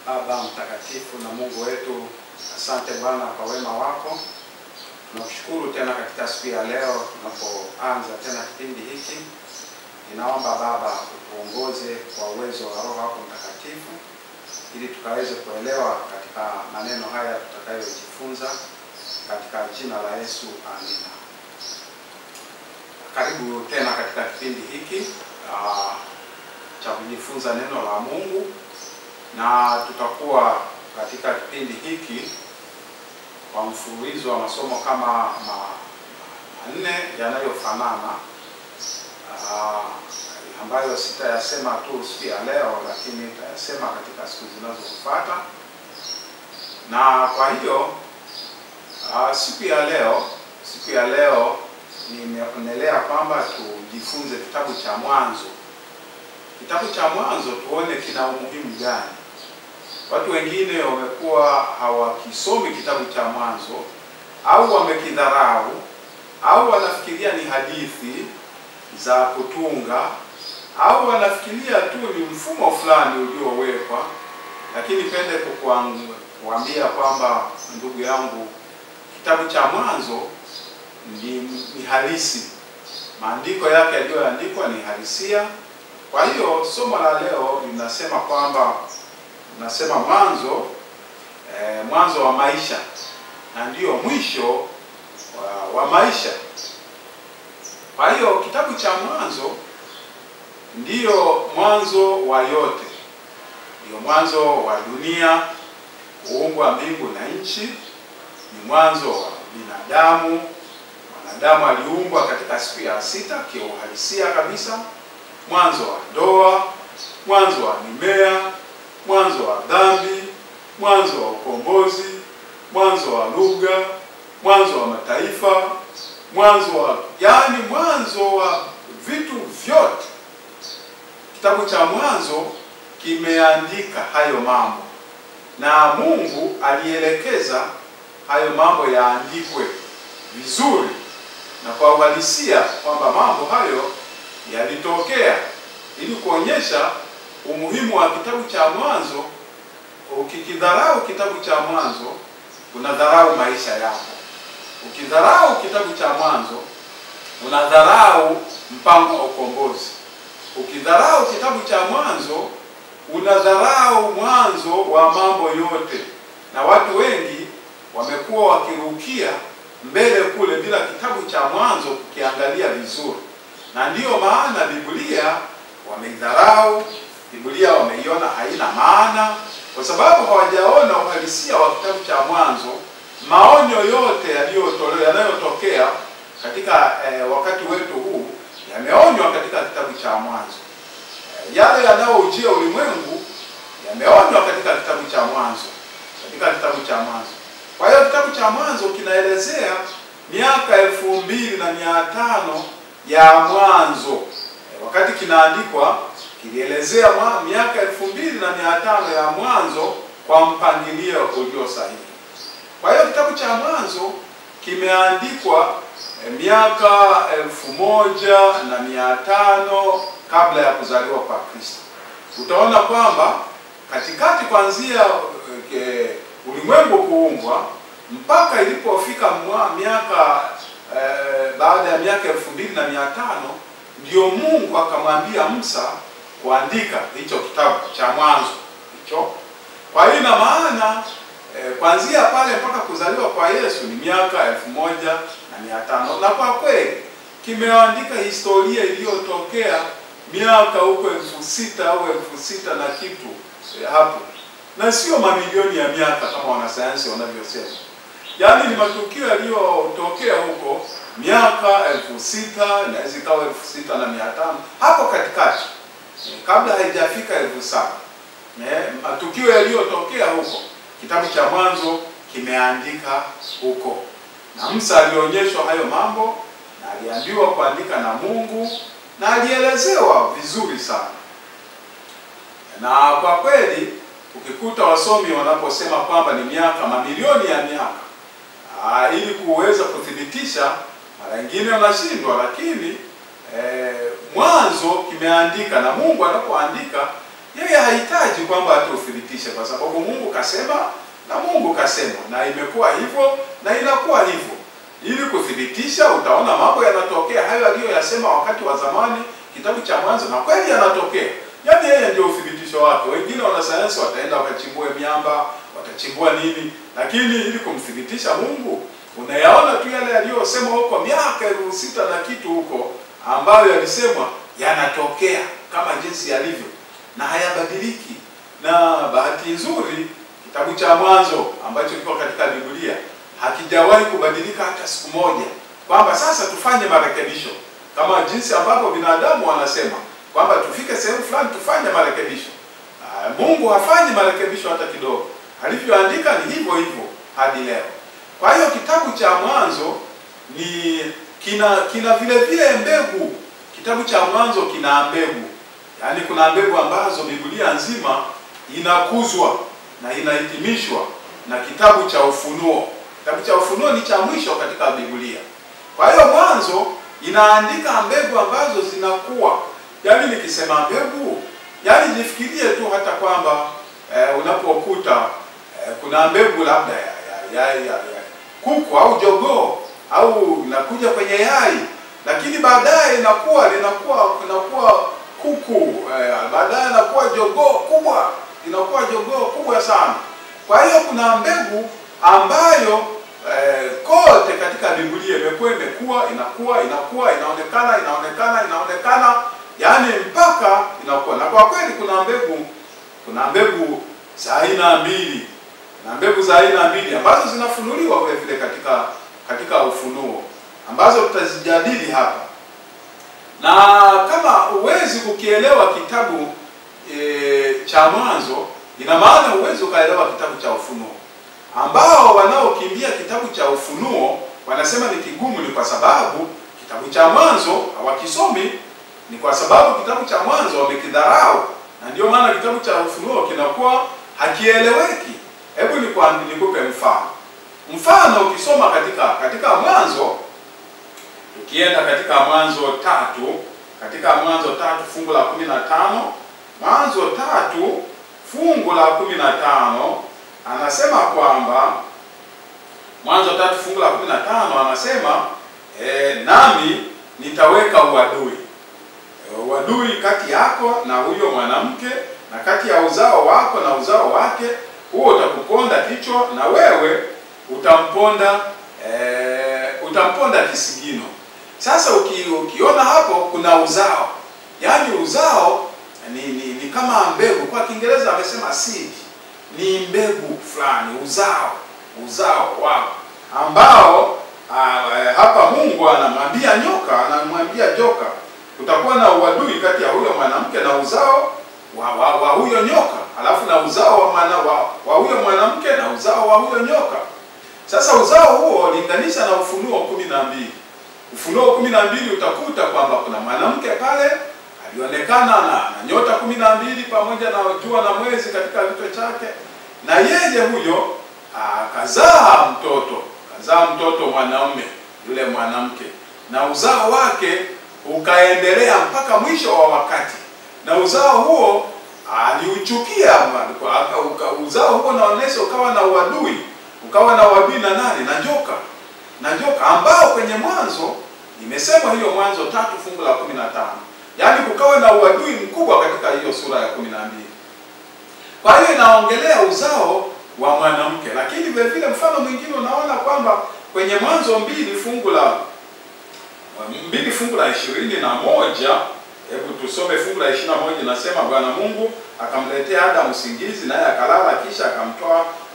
Baba mtakatifu na Mungu wetu, asante Bwana kwa wema wako. Tunakushukuru tena katika siku ya leo tunapoanza tena kipindi hiki. Ninaomba Baba utuongoze kwa uwezo wa Roho wako Mtakatifu ili tukaweze kuelewa katika maneno haya tutakayojifunza katika jina la Yesu. Amina. Karibu tena katika kipindi hiki cha kujifunza neno la Mungu, na tutakuwa katika kipindi hiki kwa mfululizo wa masomo kama manne yanayofanana, ambayo sitayasema tu siku ya leo, lakini nitayasema katika siku zinazofuata. Na kwa hiyo siku ya leo nimeonelea kwamba tujifunze kitabu cha Mwanzo. Kitabu cha Mwanzo tuone kina umuhimu gani. Watu wengine wamekuwa hawakisomi kitabu cha Mwanzo, au wamekidharau, au wanafikiria ni hadithi za kutunga, au wanafikiria tu ni mfumo fulani uliowekwa. Lakini pende kukuambia kwamba, ndugu yangu, kitabu cha Mwanzo ni halisi. Maandiko yake yaliyoandikwa ni halisia. Kwa hiyo somo la leo linasema kwamba mwanzo wa maisha, na ndio mwisho wa maisha. Kwa hiyo kitabu cha Mwanzo ndio mwanzo wa yote. Ndio mwanzo wa dunia, kuumbwa mbingu na nchi. Ni mwanzo wa binadamu. Mwanadamu aliumbwa katika siku ya 6 kiuhalisia kabisa. Mwanzo wa ndoa, mwanzo wa mimea, mwanzo wa dhambi, mwanzo wa ukombozi, mwanzo wa lugha, mwanzo wa mataifa, mwanzo wa vitu vyote. Kitabu cha Mwanzo kimeandika hayo mambo, na Mungu alielekeza hayo mambo yaandikwe vizuri na kwa uhalisia, kwamba mambo hayo yalitokea ili kuonyesha umuhimu wa kitabu cha Mwanzo. Ukikidharau kitabu cha Mwanzo, unadharau maisha yako. Ukidharau kitabu cha Mwanzo, unadharau mpango wa ukombozi. Ukidharau kitabu cha Mwanzo, unadharau mwanzo wa mambo yote. Na watu wengi wamekuwa wakirukia mbele kule bila kitabu cha Mwanzo kukiangalia vizuri. Na ndiyo maana Biblia wameidharau, Biblia wameiona haina maana, kwa sababu hawajaona uhalisia wa kitabu cha Mwanzo. Maonyo yote yanayotokea katika wakati wetu huu yameonywa katika kitabu cha Mwanzo. Yale yanayojia ulimwengu yameonywa katika kitabu cha Mwanzo. Kwa hiyo kitabu cha Mwanzo kinaelezea miaka 2500 ya mwanzo. Wakati kinaandikwa kilielezea miaka 2500 ya mwanzo kwa mpangilio ulio sahihi. Kwa hiyo kitabu cha Mwanzo kimeandikwa miaka 1500 kabla ya kuzaliwa kwa Kristo. Utaona kwamba katikati, kuanzia ulimwengu kuumbwa mpaka ilipofika baada ya miaka 2500, ndio Mungu akamwambia Musa kuandika hicho kitabu cha Mwanzo hicho. Kwa hiyo ina maana kuanzia pale mpaka kuzaliwa kwa Yesu ni miaka 1500. Na kwa kweli kimeandika historia iliyotokea miaka huko 6000 au 6000 na kitu hapo, na sio mamilioni ya miaka kama wanasayansi wanavyosema. Yaani ni matukio yaliyotokea huko miaka 6000, na zikawa 6500 hapo katikati, kabla haijafika 7000. Matukio yaliyotokea huko kitabu cha Mwanzo kimeandika huko, na Musa alionyeshwa hayo mambo, na aliambiwa kuandika na Mungu, na alielezewa vizuri sana. Na kwa kweli ukikuta wasomi wanaposema kwamba ni miaka mamilioni ya miaka, ili kuweza kuthibitisha, mara nyingine wanashindwa. Lakini Mwanzo kimeandika, na Mungu anapoandika yeye hahitaji kwamba atuthibitishe, kwa sababu Mungu kasema na Mungu kasema, na imekuwa hivyo na inakuwa hivyo. Ili kuthibitisha, utaona mambo yanatokea hayo aliyoyasema wakati wa zamani, kitabu cha Mwanzo, na kweli yanatokea. Yaani yeye ndio uthibitisho wake. Wengine wanasayansi wataenda wakachimbue miamba, watachimbua nini, lakini ili kumthibitisha Mungu, unayaona tu yale aliyosema huko miaka 6,000 na kitu huko, ambayo yalisemwa yanatokea kama jinsi yalivyo na hayabadiliki. Na bahati nzuri kitabu cha Mwanzo ambacho kiko katika Biblia hakijawahi kubadilika hata siku moja, kwamba sasa tufanye marekebisho, kama jinsi ambavyo binadamu wanasema kwamba tufike sehemu fulani tufanye marekebisho. Mungu hafanyi marekebisho hata kidogo. Alivyoandika ni hivyo hivyo hadi leo. Kwa hiyo kitabu cha Mwanzo ni kina vile vile mbegu. Kitabu cha Mwanzo kina mbegu. Yaani kuna mbegu ambazo Biblia nzima inakuzwa na inahitimishwa na kitabu cha Ufunuo. Kitabu cha Ufunuo ni cha mwisho katika Biblia. Kwa hiyo Mwanzo inaandika mbegu ambazo zinakuwa. Yaani nikisema mbegu, yaani jifikirie tu hata kwamba unapokuta kuna mbegu labda ya kuku au jogoo, au inakuja kwenye yai, lakini baadaye inakuwa kuku, baadaye inakuwa jogoo kubwa, inakuwa jogoo kubwa sana. Kwa hiyo kuna mbegu ambayo kote katika Biblia imekuwa inaonekana, yaani mpaka inakuwa. Na kwa kweli kuna mbegu za aina mbili. Na mbegu za aina mbili ambazo zinafunuliwa vile vile katika Ufunuo, ambazo tutazijadili hapa. Na kama huwezi kukielewa kitabu cha Mwanzo, ina maana huwezi ukaelewa kitabu cha Ufunuo. Ambao wanaokimbia kitabu cha Ufunuo wanasema ni kigumu, ni kwa sababu kitabu cha Mwanzo hawakisomi, ni kwa sababu kitabu cha Mwanzo wamekidharau, na ndio maana kitabu cha Ufunuo kinakuwa hakieleweki. Hebu nikupe mfano. Ukisoma katika Mwanzo, ukienda katika Mwanzo 3 fungu la 15, Mwanzo 3 fungu la 15 anasema kwamba, Mwanzo 3 fungu la 15 anasema nami nitaweka uadui kati yako na huyo mwanamke, na kati ya uzao wako na uzao wake, huo utakuponda kichwa na wewe utamponda kisigino. Sasa ukiona hapo kuna uzao, yaani uzao ni kama mbegu. Kwa Kiingereza amesema seed, ni mbegu fulani, uzao wako, ambao hapa Mungu anamwambia joka, utakuwa na uadui kati ya huyo mwanamke na uzao wa huyo nyoka, alafu na uzao wa huyo mwanamke na uzao wa huyo nyoka. Sasa uzao huo linganisha na Ufunuo 12. Ufunuo 12 utakuta kwamba kuna mwanamke pale alionekana na nyota 12 pamoja na jua na mwezi katika kichwa chake, na yeye huyo akazaa mtoto mwanaume, yule mwanamke, na uzao wake ukaendelea mpaka mwisho wa wakati. Na uzao huo aliuchukia, uzao huo naonesha ukawa na uadui na nani? Na joka, ambao kwenye Mwanzo imesema hiyo, Mwanzo 3 fungu la 15, yaani kukawa na uadui mkubwa katika hiyo sura ya 12. Kwa hiyo inaongelea uzao wa mwanamke. Lakini vile vile mfano mwingine unaona kwamba kwenye Mwanzo 2 fungu la 21, hebu tusome fungu la 21. Nasema Bwana Mungu akamletea Adamu usingizi, naye akalala, kisha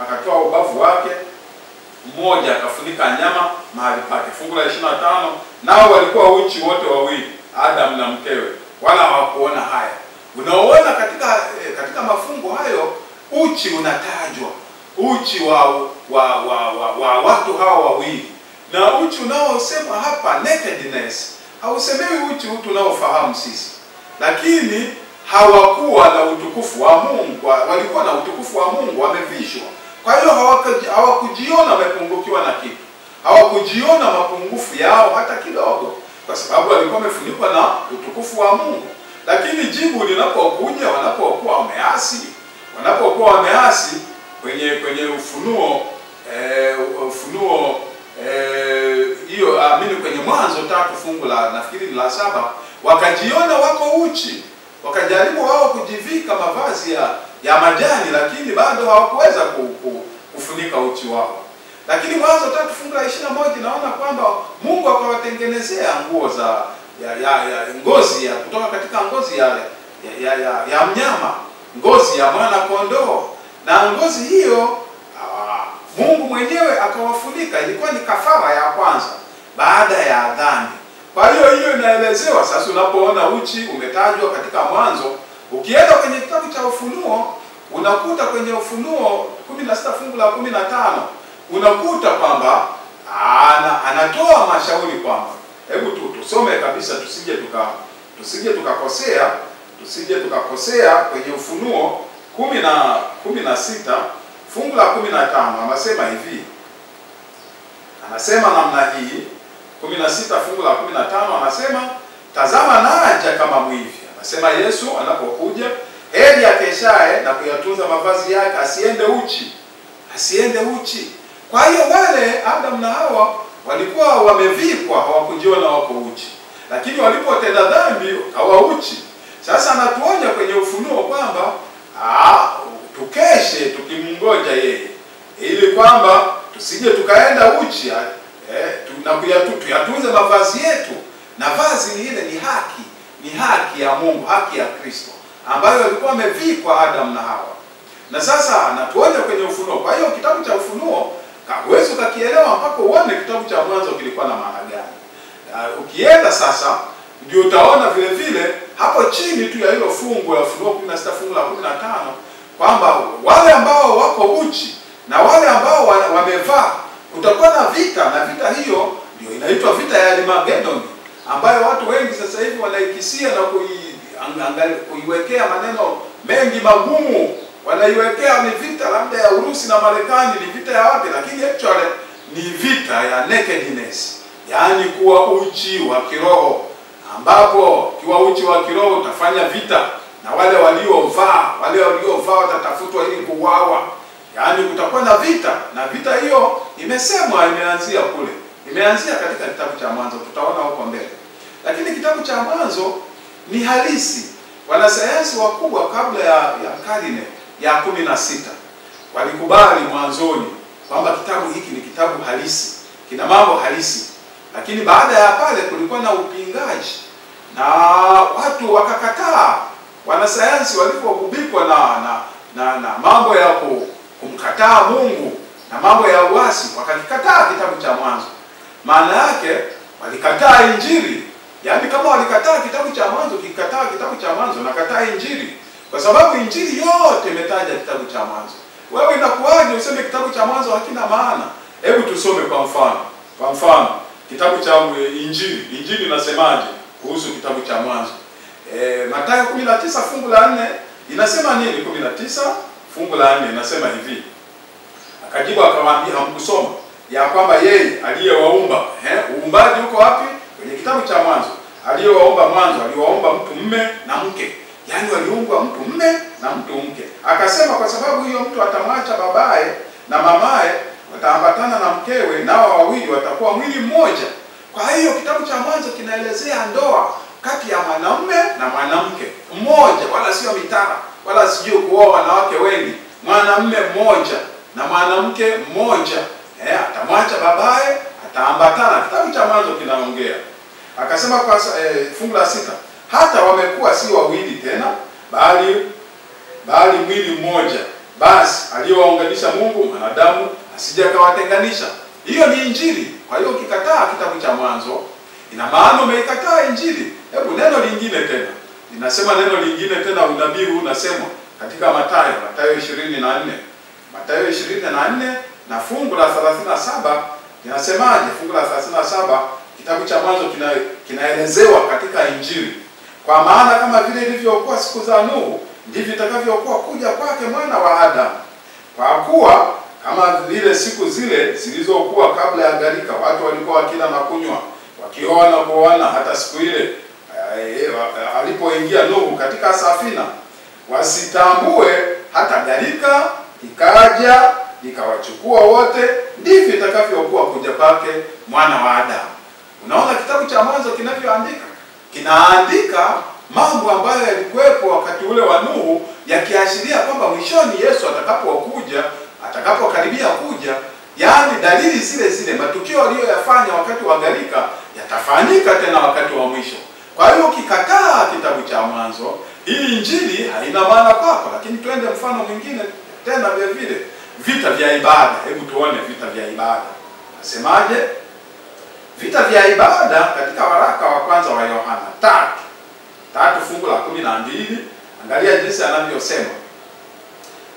akatoa ubavu wake mmoja akafunika nyama mahali pake. Fungu la 25, nao walikuwa uchi wote wawili, Adamu na mkewe, wala hawakuona haya. Unaona katika mafungu hayo uchi unatajwa, uchi wa watu hawa wawili. Na uchi unaosema hapa, nakedness, hausemewi uchi tunaofahamu sisi, lakini hawakuwa na utukufu wa Mungu. Walikuwa na utukufu wa Mungu, wamevishwa. Kwa hiyo hawakujiona wamepungukiwa na kitu, hawakujiona mapungufu yao hata kidogo, kwa sababu walikuwa wamefunikwa na utukufu wa Mungu. Lakini jibu linapokuja wanapokuwa wameasi kwenye Ufunuo hiyo amini kwenye Mwanzo 3 fungu la nafikiri la 7, wakajiona wako uchi, wakajaribu wao kujivika mavazi ya majani, lakini bado hawakuweza kufunika uchi wao. Lakini Mwanzo 3 fungu la 21 naona kwamba Mungu akawatengenezea nguo za ngozi kutoka katika ngozi ya mnyama, ngozi ya mwana kondoo, na ngozi hiyo Mungu mwenyewe akawafunika. Ilikuwa ni kafara ya kwanza baada ya dhambi. Kwa hiyo inaelezewa sasa. Unapoona uchi umetajwa katika Mwanzo, ukienda kwenye kitabu cha Ufunuo unakuta kwenye Ufunuo 16 fungu la 15 unakuta kwamba anatoa mashauri kwamba, hebu tusome kabisa tusije tukakosea kwenye Ufunuo 16 fungu la 15 anasema hivi. Anasema namna hii, 16 fungu la 15 anasema, tazama naja kama mwivi. Anasema Yesu anapokuja, heri akeshaye na kuyatunza mavazi yake, asiende uchi. Kwa hiyo wale Adam na Hawa walikuwa wamevikwa, hawakujiona wako uchi, lakini walipotenda dhambi hawa uchi. Sasa anatuonya kwenye Ufunuo kwamba tukeshe tukimngoja yeye, ili kwamba tusije tukaenda uchi, na tuyatunze mavazi yetu. Na vazi ile ni haki ya Mungu, haki ya Kristo ambayo walikuwa wamevikwa Adam na Hawa. Na sasa anatuonya kwenye Ufunuo. Kwa hiyo kitabu cha Ufunuo huwezi ukakielewa mpaka uone kitabu cha Mwanzo kilikuwa na maana gani. Ukienda sasa ndio utaona vile vile hapo chini tu ya hilo fungu la Ufunuo 16 fungu la 15 kwamba wale ambao wako uchi na wale ambao wamevaa kutakuwa na vita, na vita hiyo ndio inaitwa vita ya Armageddon, ambayo watu wengi sasa hivi wanaikisia na kuiwekea maneno mengi magumu. Wanaiwekea ni vita labda ya Urusi na Marekani, ni vita ya wapi, lakini actually ni vita ya nakedness, yaani kuwa uchi wa kiroho, ambapo kiwa uchi wa kiroho utafanya vita na wale waliovaa watatafutwa ili kuuawa. Yaani kutakuwa na vita, na vita hiyo imesemwa imeanzia kule. Imeanzia katika kitabu cha Mwanzo, tutaona huko mbele. Lakini kitabu cha Mwanzo ni halisi. Wanasayansi wakubwa kabla ya karne ya 16 walikubali mwanzoni kwamba kitabu hiki ni kitabu halisi, kina mambo halisi. Lakini baada ya pale kulikuwa na upingaji na watu wakakataa. Wanasayansi walipogubikwa na mambo ya kumkataa Mungu na mambo ya uasi, wakakikataa kitabu cha Mwanzo. Maana yake walikataa Injili. Yaani kama walikataa kitabu cha Mwanzo, kikataa kitabu cha Mwanzo na kataa Injili, kwa sababu Injili yote imetaja kitabu cha Mwanzo. Wewe inakuwaje useme kitabu cha Mwanzo hakina maana? Hebu tusome kwa mfano kitabu cha Injili inasemaje kuhusu kitabu cha Mwanzo? Mathayo 19 fungu la 4 inasema nini? 19 fungu la 4 inasema hivi. Akajibu akamwambia, hamkusoma ya kwamba yeye aliyewaumba, uumbaji uko wapi? Kwenye kitabu cha Mwanzo. Aliyewaumba mwanzo aliwaumba mtu mume na mke. Yaani waliumbwa mtu mume na mtu mke. Akasema kwa sababu hiyo mtu atamwacha babaye na mamaye, wataambatana na mkewe, nao wawili watakuwa mwili mmoja. Kwa hiyo kitabu cha Mwanzo kinaelezea ndoa kati ya mwanamume na mwanamke mmoja, wala sio mitara, wala sio kuoa wanawake wengi. Mwanamume mmoja na mwanamke mmoja. Atamwacha babaye, ataambatana. Kitabu cha Mwanzo kinaongea. Akasema kwa fungu la 6, hata wamekuwa si wawili tena, bali mwili mmoja. Basi aliyowaunganisha Mungu mwanadamu asije akawatenganisha. Hiyo ni Injili. Kwa hiyo ukikataa kitabu cha Mwanzo, ina maana umeikataa Injili. Hebu neno lingine tena. Ninasema neno lingine tena, unabii unasemwa katika Mathayo 24. Mathayo 24 na fungu la 37 linasemaje? Fungu la 37 kitabu cha Mwanzo kinaelezewa katika Injili. Kwa maana kama vile ilivyokuwa siku za Nuhu, ndivyo itakavyokuwa kuja kwake mwana wa Adamu. Kwa kuwa kama vile siku zile zilizokuwa kabla ya gharika, watu walikuwa wakila na kunywa, wakioa na kuoana, hata siku ile alipoingia Nuhu katika safina, wasitambue hata gharika ikaja ikawachukua wote, ndivyo itakavyokuwa kuja kwake mwana wa Adamu. Unaona kitabu cha Mwanzo kinavyoandika, kinaandika mambo ambayo yalikuwepo wakati ule wa Nuhu, yakiashiria kwamba mwishoni Yesu atakapokaribia kuja, yani dalili zile zile, matukio aliyoyafanya wakati wa gharika yatafanyika tena wakati wa mwisho. Kwa hiyo ukikataa kitabu cha Mwanzo, hii injili haina maana kwako. Lakini twende mfano mwingine tena vile vile, vita vya ibada. Hebu tuone vita vya ibada. Nasemaje? Vita vya ibada katika waraka wa kwanza wa Yohana 3 fungu la 12, angalia jinsi anavyosema.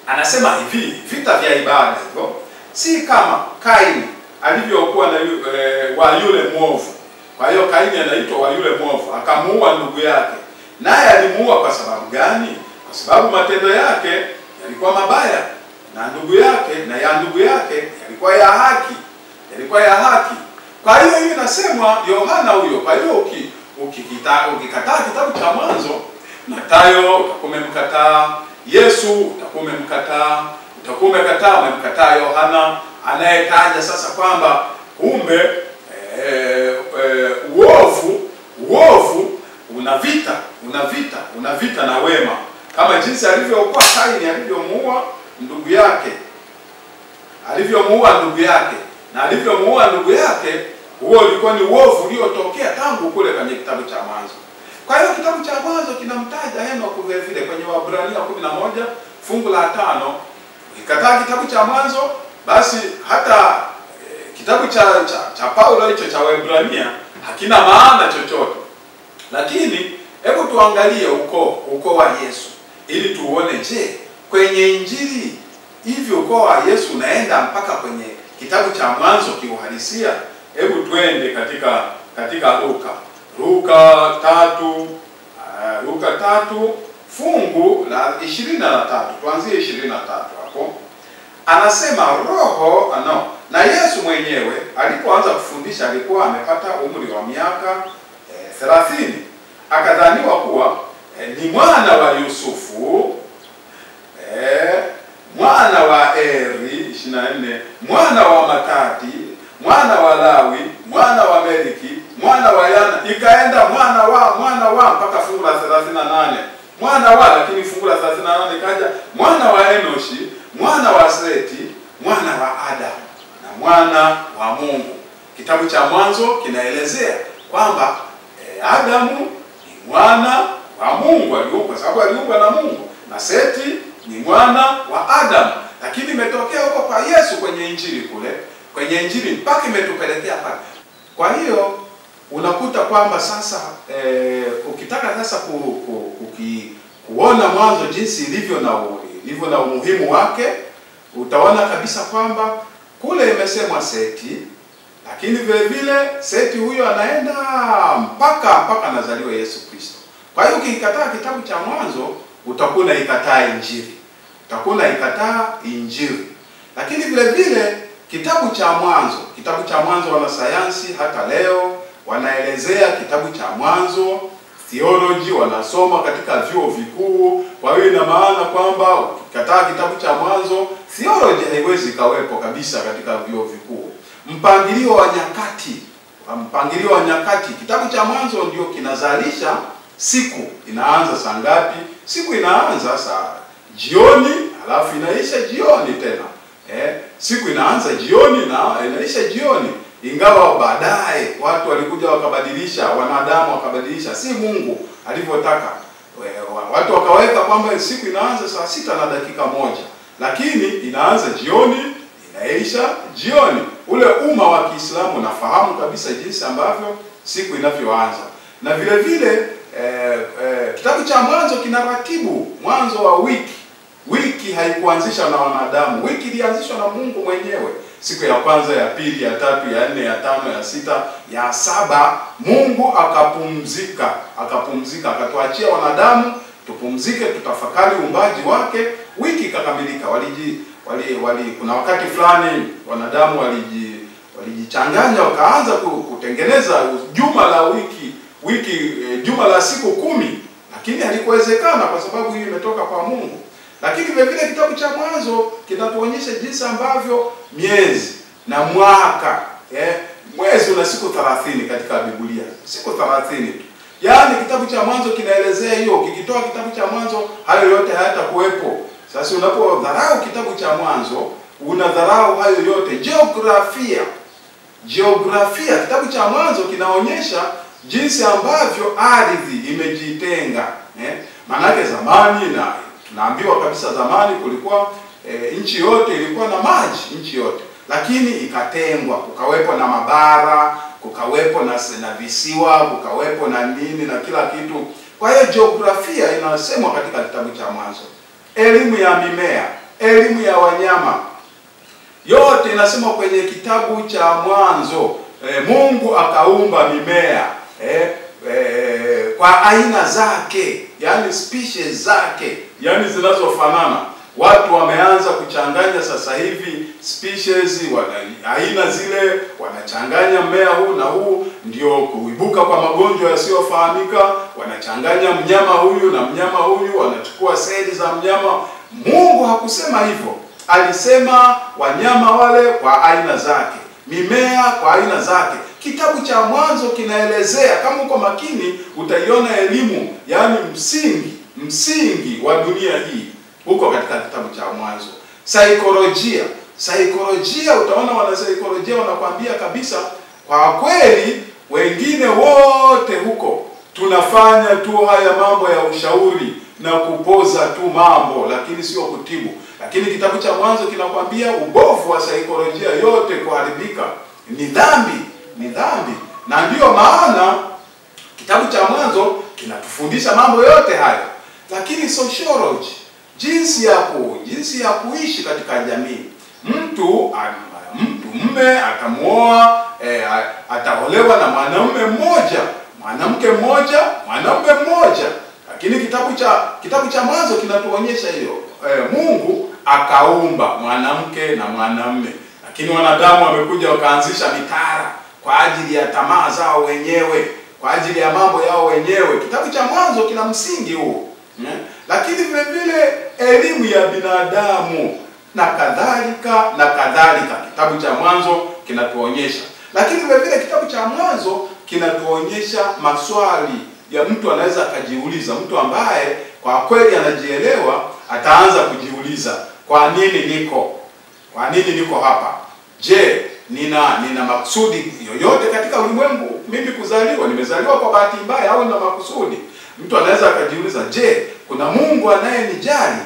Anasema hivi, vita vya ibada hivyo si kama Kaini alivyokuwa na wa yule mwovu. Kwa hiyo Kaini anaitwa wa yule mwovu, akamuua ndugu yake. Naye alimuua kwa sababu gani? Kwa sababu matendo yake yalikuwa mabaya, na ndugu yake yalikuwa ya haki. Kwa hiyo inasemwa Yohana huyo. Kwa hiyo ukikataa kitabu cha Mwanzo, Mathayo utakuwa umemkataa Yesu, utakuwa umemkataa Yohana anayetaja sasa kwamba kumbe uovu una vita na wema, kama jinsi alivyokuwa Kaini alivyomuua ndugu yake, na alivyomuua ndugu yake, huo ulikuwa ni uovu uliotokea tangu kule kwenye kitabu cha Mwanzo. Kwa hiyo kitabu cha Mwanzo kinamtaja Henoko vile vile kwenye Waebrania 11 fungu la 5. Ukikataa kitabu cha Mwanzo, basi hata kitabu cha Paulo hicho cha Waebrania hakina maana chochote. Lakini hebu tuangalie ukoo wa Yesu ili tuone, je, kwenye injili hivyo ukoo wa Yesu unaenda mpaka kwenye kitabu cha Mwanzo kiuhalisia? Hebu twende katika Luka 3 fungu la 23. Tuanzie 23 hapo. Anasema na Yesu mwenyewe alipoanza kufundisha alikuwa amepata umri wa miaka 30. Akadhaniwa kuwa ni mwana wa Yusufu, mwana wa Eri 24, mwana wa Matati, mwana wa Lawi, mwana wa Meliki, mwana wa Yana, ikaenda mwana wa mpaka fungu la 38. Lakini fungu la 38 ikaja mwana wa Enoshi, mwana wa Seti, mwana wa Adamu na mwana wa Mungu. Kitabu cha Mwanzo kinaelezea kwamba Adamu ni mwana wa Mungu, aliumbwa sababu aliumbwa na Mungu, na Seti ni mwana wa Adamu. Lakini imetokea huko kwa Yesu kwenye injili mpaka imetupelekea pale. Kwa hiyo unakuta kwamba sasa ukitaka sasa kuona Mwanzo jinsi ilivyo na umuhimu wake, utaona kabisa kwamba kule imesemwa Seti, lakini vile vile Seti huyo anaenda mpaka anazaliwa Yesu Kristo. Kwa hiyo ukikataa kitabu cha Mwanzo, utakuwa unaikataa injili. Lakini vile vile kitabu cha Mwanzo wanasayansi hata leo wanaelezea kitabu cha Mwanzo, theology wanasoma katika vyuo vikuu. Kwa hiyo ina maana kwamba ukikataa kitabu cha Mwanzo, theology haiwezi kawepo kabisa katika vyuo vikuu. Mpangilio wa nyakati, kitabu cha Mwanzo ndio kinazalisha siku inaanza saa ngapi. Siku inaanza saa jioni, alafu inaisha jioni tena. Siku inaanza jioni na inaisha jioni. Ingawa baadaye watu walikuja wakabadilisha, wanadamu wakabadilisha, si Mungu alivyotaka. Watu wakaweka kwamba siku inaanza saa 6:01, lakini inaanza jioni, inaisha jioni. Ule umma wa Kiislamu unafahamu kabisa jinsi ambavyo siku inavyoanza. Na vile vile kitabu cha Mwanzo kinaratibu mwanzo wa wiki. Wiki haikuanzishwa na wanadamu. Wiki ilianzishwa na Mungu mwenyewe. Siku ya kwanza, ya pili, ya tatu, ya nne, ya tano, ya sita, ya saba, Mungu akapumzika, akatuachia wanadamu tupumzike, tutafakari uumbaji wake. Wiki ikakamilika. Kuna wakati fulani wanadamu walijichanganya, wakaanza kutengeneza juma la wiki juma la siku 10, lakini halikuwezekana kwa sababu hiyo imetoka kwa Mungu. Lakini vile vile kitabu cha Mwanzo kinatuonyesha jinsi ambavyo miezi na mwaka, mwezi una siku 30 katika Biblia, siku 30 tu. Yaani kitabu cha Mwanzo kinaelezea hiyo. Ukikitoa kitabu cha Mwanzo, hayo yote hayatakuwepo. Sasa unapodharau kitabu cha Mwanzo, unadharau hayo yote. Jiografia, kitabu cha Mwanzo kinaonyesha jinsi ambavyo ardhi imejitenga. Maanake zamani, na tunaambiwa kabisa zamani kulikuwa nchi yote ilikuwa na maji, nchi yote, lakini ikatengwa, kukawepo na mabara, kukawepo na visiwa, kukawepo na nini na kila kitu. Kwa hiyo jiografia inasemwa katika kitabu cha Mwanzo. Elimu ya mimea, elimu ya wanyama, yote inasemwa kwenye kitabu cha Mwanzo. Mungu akaumba mimea kwa aina zake, yani species zake, yani zinazofanana. Watu wameanza kuchanganya sasa hivi species, aina zile, wanachanganya mmea huu na huu, ndio kuibuka kwa magonjwa yasiyofahamika. Wanachanganya mnyama huyu na mnyama huyu, wanachukua seli za mnyama. Mungu hakusema hivyo. Alisema wanyama wale kwa aina zake, mimea kwa aina zake. Kitabu cha Mwanzo kinaelezea, kama uko makini utaiona elimu, yani msingi wa dunia hii huko katika kitabu cha Mwanzo. Saikolojia, utaona wanasaikolojia wanakwambia kabisa, kwa kweli wengine wote huko tunafanya tu haya mambo ya ushauri na kupoza tu mambo, lakini sio kutibu. Lakini kitabu cha Mwanzo kinakwambia ubovu wa saikolojia yote, kuharibika, ni dhambi. Na ndiyo maana kitabu cha Mwanzo kinatufundisha mambo yote haya. Lakini sociology, jinsi ya kuishi katika jamii. Mume atamuoa, ataolewa na mwanaume mmoja, mwanamke mmoja, mwanaume mmoja. Lakini kitabu cha Mwanzo kinatuonyesha hiyo. Mungu akaumba mwanamke na mwanamume, lakini wanadamu wamekuja wakaanzisha mitara kwa ajili ya tamaa zao wenyewe, kwa ajili ya mambo yao wenyewe. Kitabu cha Mwanzo kina msingi huo. Lakini vile vile elimu ya binadamu na kadhalika, kitabu cha Mwanzo kinatuonyesha. Lakini vile vile kitabu cha Mwanzo kinatuonyesha maswali ya mtu anaweza akajiuliza. Mtu ambaye kwa kweli anajielewa ataanza kujiuliza, kwa nini niko hapa? Je, nina makusudi yoyote katika ulimwengu mimi kuzaliwa? Nimezaliwa kwa bahati mbaya au nina makusudi? Mtu anaweza akajiuliza, je, kuna Mungu anayenijali?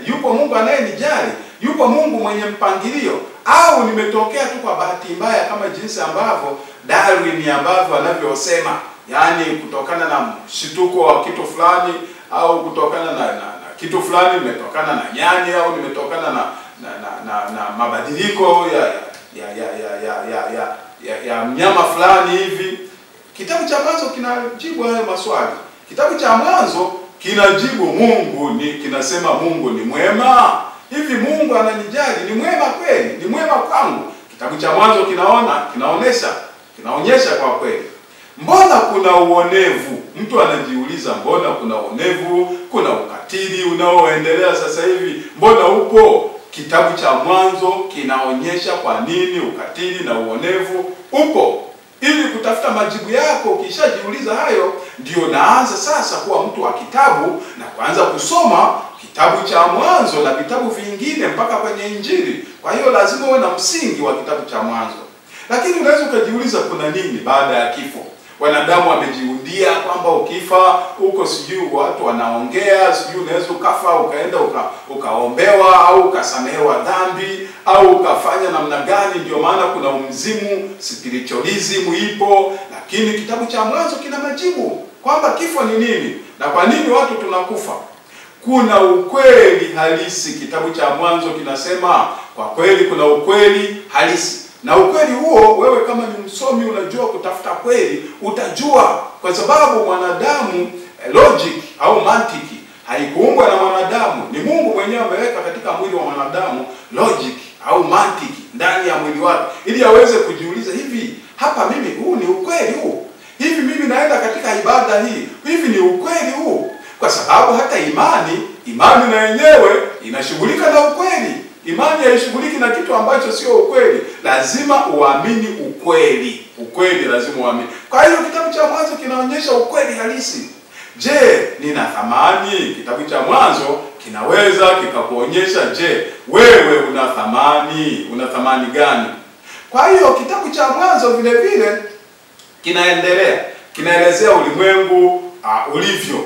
Yupo Mungu anayenijali? Yupo Mungu mwenye mpangilio? Au nimetokea tu kwa bahati mbaya, kama jinsi ambavyo Darwin ambavyo anavyosema, yani kutokana na shituko wa kitu fulani, au kutokana na kitu fulani nimetokana na nyani, au nimetokana na mabadiliko ya mnyama fulani hivi. Kitabu cha Mwanzo kinajibu hayo maswali. Kitabu cha Mwanzo kinajibu kinasema Mungu ni mwema. Hivi Mungu ananijali? Ni mwema kweli? Ni mwema kwangu? Kitabu cha Mwanzo kinaonyesha kwa kweli. Mbona kuna uonevu? Mtu anajiuliza, mbona kuna uonevu? Kuna ukatili unaoendelea sasa hivi, mbona upo? Kitabu cha Mwanzo kinaonyesha kwa nini ukatili na uonevu upo. Ili kutafuta majibu yako, ukishajiuliza hayo, ndio naanza sasa kuwa mtu wa kitabu na kuanza kusoma kitabu cha Mwanzo na vitabu vingine mpaka kwenye Injili. Kwa hiyo lazima uwe na msingi wa kitabu cha Mwanzo. Lakini unaweza ukajiuliza, kuna nini baada ya kifo? Wanadamu wamejiundia kwamba ukifa huko, sijui watu wanaongea, sijui unaweza ukafa ukaenda ukaombewa au ukasamehewa dhambi au ukafanya namna gani. Ndio maana kuna umzimu, spiritualism ipo. Lakini kitabu cha Mwanzo kina majibu kwamba kifo ni nini na kwa nini watu tunakufa. Kuna ukweli halisi. Kitabu cha Mwanzo kinasema kwa kweli kuna ukweli halisi. Na ukweli huo, wewe kama ni msomi unajua kutafuta kweli, utajua. Kwa sababu mwanadamu, logic au mantiki haikuumbwa na mwanadamu. Ni Mungu mwenyewe ameweka katika mwili wa mwanadamu logic au mantiki ndani ya mwili wake, ili aweze kujiuliza, hivi hapa mimi, huu ni ukweli huu? Hivi mimi naenda katika ibada ibada hii. Hivi ni ukweli huu, kwa sababu hata imani na yenyewe inashughulika na ukweli. Imani haishughuliki na kitu ambacho sio ukweli. Lazima uamini ukweli. Ukweli lazima uamini. Kwa hiyo kitabu cha Mwanzo kinaonyesha ukweli halisi. Je, nina thamani? Kitabu cha Mwanzo kinaweza kikakuonyesha, je, wewe una thamani? Una thamani gani? Kwa hiyo kitabu cha Mwanzo vile vile kinaelezea ulimwengu ulivyo.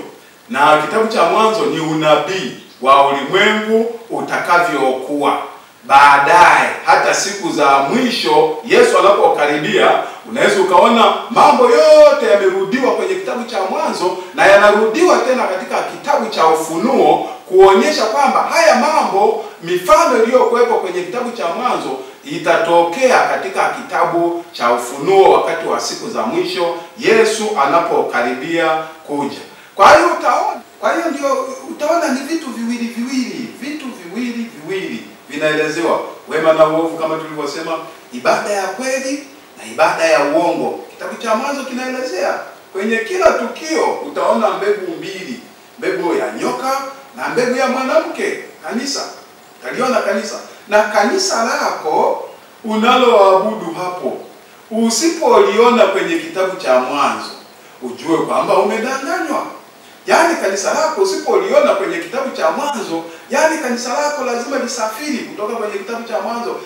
Na kitabu cha Mwanzo ni unabii wa ulimwengu utakavyokuwa baadaye, hata siku za mwisho Yesu anapokaribia. Unaweza ukaona mambo yote yamerudiwa kwenye kitabu cha Mwanzo na yanarudiwa tena katika kitabu cha Ufunuo, kuonyesha kwamba haya mambo, mifano iliyokuwepo kwenye kitabu cha Mwanzo itatokea katika kitabu cha Ufunuo wakati wa siku za mwisho Yesu anapokaribia kuja. Kwa hiyo ndio utaona ni vitu viwili vinaelezewa, wema na uovu, kama tulivyosema, ibada ya kweli na ibada ya uongo. Kitabu cha Mwanzo kinaelezea kwenye kila tukio, utaona mbegu mbili, mbegu ya nyoka na mbegu ya mwanamke, kanisa. Utaliona kanisa, na kanisa lako unaloabudu hapo, usipoliona kwenye kitabu cha Mwanzo, ujue kwamba umedanganywa. Yaani kanisa lako usipoliona kwenye kitabu cha Mwanzo, yaani kanisa lako lazima lisafiri kutoka kwenye kitabu cha Mwanzo,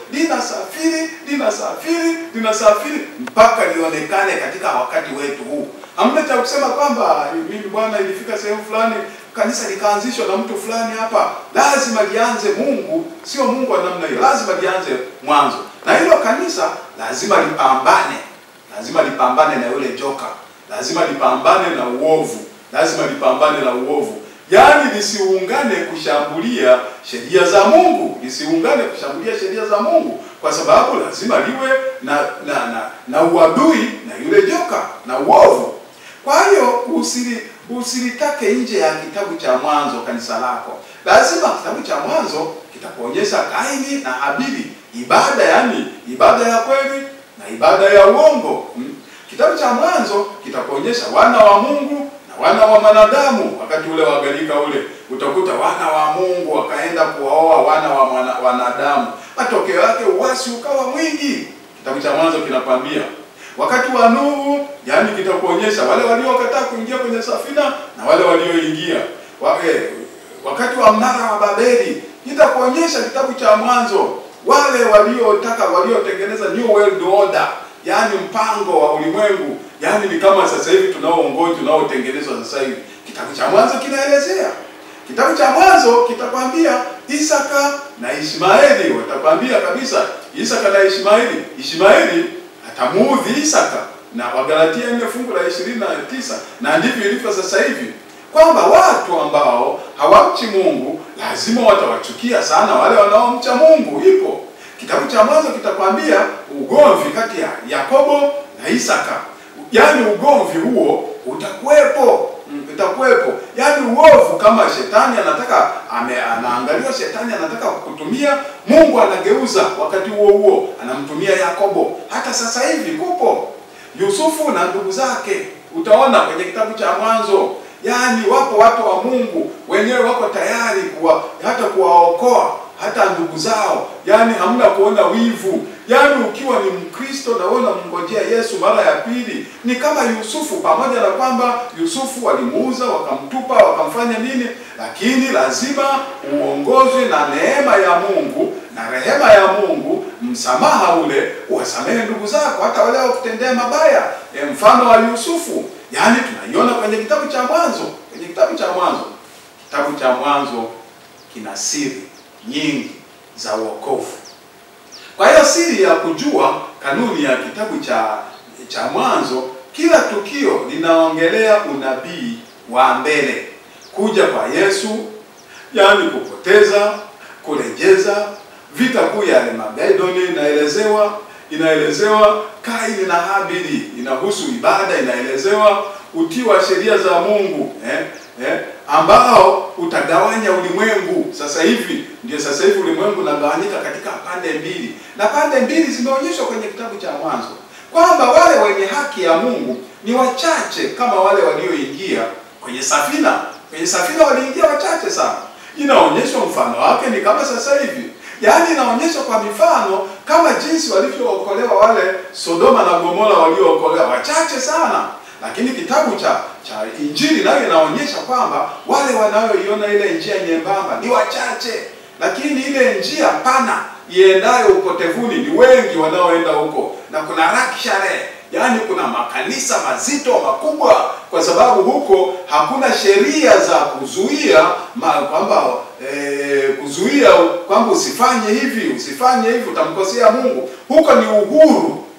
linasafiri mpaka lionekane katika wakati wetu huu. Hamna cha kusema kwamba mimi bwana ilifika sehemu fulani kanisa likaanzishwa na mtu fulani hapa. Lazima lianze Mungu, sio Mungu wa namna hiyo. Lazima lianze Mwanzo. Na hilo kanisa lazima lipambane na yule joka. Lazima lipambane na uovu. Yaani lisiungane kushambulia sheria za Mungu. Kwa sababu lazima liwe na uadui na yule joka na uovu. Kwa hiyo usilitake nje ya kitabu cha Mwanzo kanisa lako. Lazima kitabu cha Mwanzo kitakuonyesha Kaini na Habili, ibada ya kweli na ibada ya uongo. Kitabu cha Mwanzo kitakuonyesha wana wa Mungu na wana wa wanadamu. Wakati ule wa gharika ule, utakuta wana wa Mungu wakaenda kuwaoa wana wa wanadamu. Matokeo yake uasi ukawa mwingi. Kitabu cha Mwanzo kinakwambia wakati wa Nuhu, kitakuonyesha wale waliokataa kuingia kwenye safina na wale walioingia. Wakati wa mnara wa Babeli, kitakuonyesha kitabu cha Mwanzo wale waliotengeneza New World Order, mpango wa ulimwengu, ni kama sasa hivi tunaotengenezwa sasa hivi. Kitabu cha Mwanzo kinaelezea. Kitabu cha Mwanzo kitakwambia Isaka na Ishmaeli, watakwambia kabisa Isaka na Ishmaeli atamuudhi Isaka, na Wagalatia 4:29. Na ndivyo ilivyo sasa hivi, kwamba watu ambao hawamchi Mungu lazima watawachukia sana wale wanaomcha Mungu. Ipo kitabu cha Mwanzo kitakwambia ugomvi kati ya Yakobo na Isaka. Ugomvi huo utakuwepo. Uovu, kama shetani anaangalia shetani anataka kukutumia, Mungu anageuza wakati huo anamtumia Yakobo. Hata sasa hivi kupo Yusufu na ndugu zake, utaona kwenye kitabu cha Mwanzo. Wapo watu wa Mungu wenyewe wako tayari hata kuwaokoa hata ndugu zao. Hamna kuona wivu. Ukiwa ni Mkristo na wewe unamngojea Yesu mara ya pili, ni kama Yusufu, pamoja na kwamba Yusufu walimuuza, wakamtupa, wakamfanya nini, lakini lazima uongozwe na neema ya Mungu na rehema ya Mungu, msamaha ule, uwasamehe ndugu zako hata wale wakutendea mabaya. Mfano wa Yusufu, tunaiona kwenye kitabu cha Mwanzo. Kitabu cha Mwanzo kina siri nyingi za wokovu. Kwa hiyo siri ya kujua kanuni ya kitabu cha Mwanzo, kila tukio linaongelea unabii wa mbele, kuja kwa Yesu, kupoteza, kurejeza, vita kuu ya Armagedoni inaelezewa Kaini na Habili, inahusu ibada, inaelezewa utii wa sheria za Mungu, ambao utagawanya ulimwengu. Sasa hivi ulimwengu unagawanyika katika pande mbili, na pande mbili zimeonyeshwa kwenye kitabu cha Mwanzo. kwamba wale wenye haki ya Mungu ni wachache kama wale walioingia kwenye safina. Kwenye safina waliingia wachache sana. Inaonyeshwa mfano wake ni kama sasa hivi. Yaani inaonyesha kwa mifano kama jinsi walivyookolewa wale Sodoma na Gomora waliookolewa wachache sana. Lakini kitabu cha Injili nayo inaonyesha kwamba wale wanaoiona ile njia nyembamba ni wachache, lakini ile njia pana iendayo upotevuni ni wengi wanaoenda huko. Na kuna rakshare, yaani kuna makanisa mazito makubwa, kwa sababu huko hakuna sheria za kuzuia kwamba kuzuia kwamba usifanye hivi utamkosea Mungu. Huko ni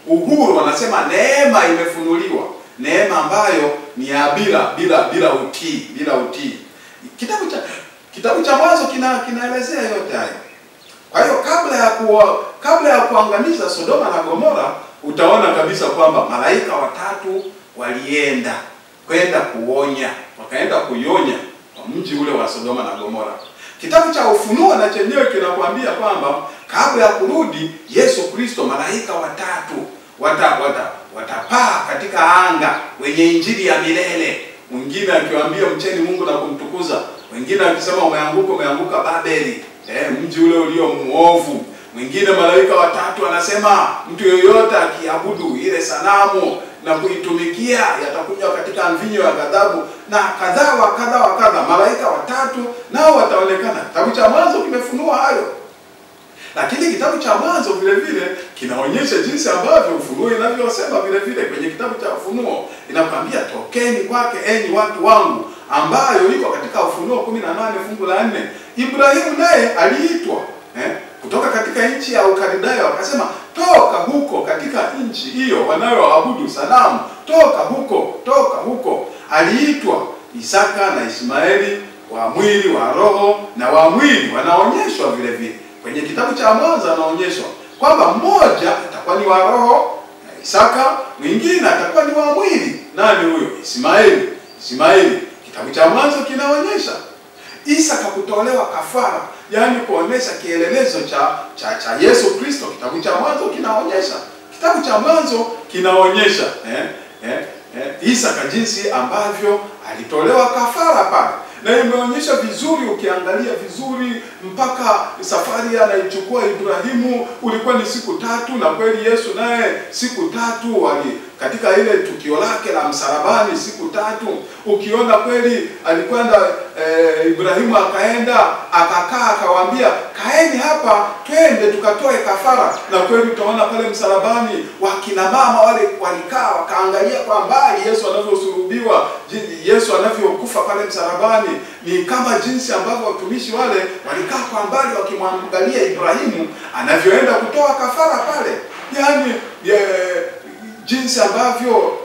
uhuru, wanasema neema imefunuliwa, neema ambayo ni ya bila utii. Kitabu cha Mwanzo kinaelezea yote hayo. Kwa hiyo kabla ya kuangamiza Sodoma na Gomora, utaona kabisa kwamba malaika watatu walienda wakaenda kuionya mji ule wa Sodoma na Gomora. Kitabu cha Ufunuo na chenyewe kinakwambia kwamba kabla ya kurudi Yesu Kristo, malaika watatu watapaa katika anga wenye injili ya milele. Mwingine akiwaambia mcheni Mungu na kumtukuza, wengine akisema umeanguka Babeli, mji ule ulio muovu. Mwingine malaika watatu anasema mtu yoyote akiabudu ile sanamu na kuitumikia yatakunywa katika mvinyo ya ghadhabu, na kadha. Malaika watatu nao wataonekana. Kitabu cha Mwanzo kimefunua hayo. Lakini kitabu cha Mwanzo vile vile kinaonyesha jinsi ambavyo Ufunuo inavyosema vile vile. Kwenye kitabu cha Ufunuo inakwambia tokeni kwake enyi watu wangu, ambayo iko katika Ufunuo 18 fungu la 4. Ibrahimu naye aliitwa kutoka katika nchi ya Ukaldayo, akasema toka huko katika nchi hiyo wanayoabudu sanamu, toka huko. Aliitwa Isaka na Ishmaeli, wa mwili wa roho na wa mwili. Wanaonyeshwa vile vile kwenye kitabu cha Mwanzo, anaonyeshwa kwamba mmoja atakuwa ni wa roho Isaka, mwingine atakuwa ni wa mwili. Nani huyo? Ishmaeli. Kitabu cha Mwanzo kinaonyesha Isaka kutolewa kafara, yaani kuonesha kielelezo cha Yesu Kristo. Kitabu cha Mwanzo kinaonyesha Isaka jinsi ambavyo alitolewa kafara pale. Na imeonyesha vizuri, ukiangalia vizuri mpaka safari anaichukua Ibrahimu ulikuwa ni siku 3, na kweli Yesu naye siku 3 katika ile tukio lake la msalabani siku 3. Ukiona kweli alikwenda Ibrahimu akaenda akakaa, akawaambia kaeni hapa twende tukatoe kafara. Na kweli utaona pale msalabani wakina mama wale walikaa wakaangalia kwa mbali Yesu anavyosulubiwa, Yesu anavyokufa pale msalabani. Ni kama jinsi ambavyo watumishi wale walikaa kwa mbali wakimwangalia Ibrahimu anavyoenda kutoa kafara pale. Yaani jinsi ambavyo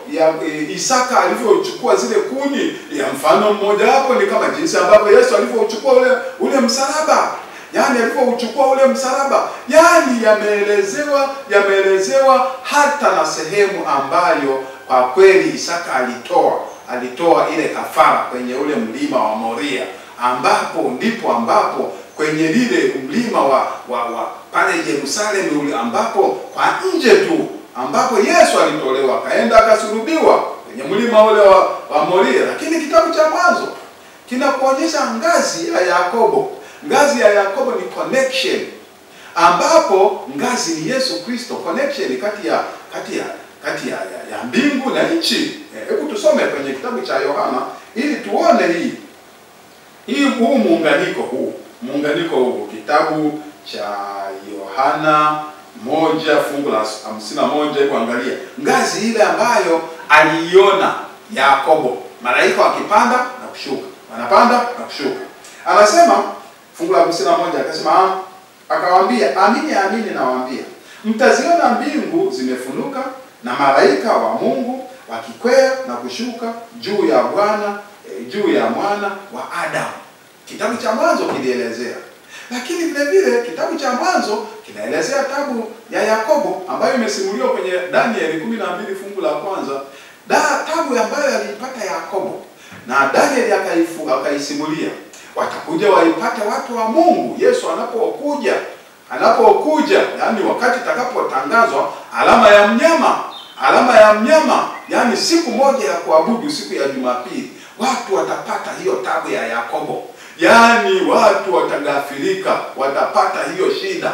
Isaka alivyochukua zile kuni, ya mfano mmoja hapo ni kama jinsi ambavyo Yesu alivyochukua ule msalaba. Yaani alivyochukua ule msalaba, yaani yameelezewa hata na sehemu ambayo kwa kweli Isaka alitoa ile kafara kwenye ule mlima wa Moria, ambapo kwenye lile mlima wa pale Yerusalemu ule, ambapo kwa nje tu ambapo Yesu alitolewa kaenda akasulubiwa kwenye mlima ule wa Moria. Lakini kitabu cha Mwanzo kinakuonyesha ngazi ya Yakobo. Ngazi ya Yakobo ni connection, ambapo ngazi ni Yesu Kristo, connection kati ya mbingu na nchi. Hebu tusome kwenye kitabu cha Yohana ili tuone huu muunganiko huu. Kitabu cha Yohana 1 fungu la 51. Kuangalia ngazi ile ambayo aliiona Yakobo, malaika wakipanda na kushuka, wanapanda na kushuka. Anasema fungu la 51, akasema akawaambia, amini nawaambia, mtaziona mbingu zimefunuka na malaika wa Mungu wakikwea na kushuka juu ya mwana wa Adamu. Kitabu cha Mwanzo kilielezea. Lakini vile vile kitabu cha Mwanzo kinaelezea tabu ya Yakobo ambayo imesimuliwa kwenye Danieli 12 fungu la 1. Tabu ambayo alipata Yakobo na Danieli akaisimulia. Watakuja waipate watu wa Mungu Yesu anapokuja, yani wakati itakapotangazwa alama ya mnyama alama ya mnyama, yani siku moja ya kuabudu, siku ya Jumapili, watu watapata hiyo tabu ya Yakobo. Yani watu watagafirika, watapata hiyo shida.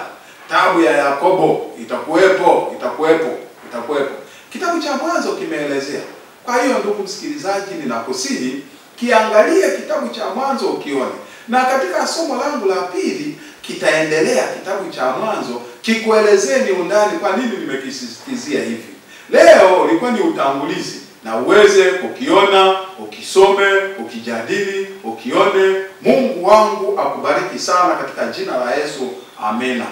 Tabu ya Yakobo itakuwepo. Kitabu cha Mwanzo kimeelezea. Kwa hiyo ndugu msikilizaji, ninakusihi kiangalie kitabu cha Mwanzo ukione. Na katika somo langu la pili kitaendelea kitabu cha Mwanzo kikuelezee ni undani kwa nini nimekisisitizia hivi. Leo ilikuwa ni utangulizi na uweze kukiona, ukisome, ukijadili, ukione. Mungu wangu akubariki sana katika jina la Yesu. Amena.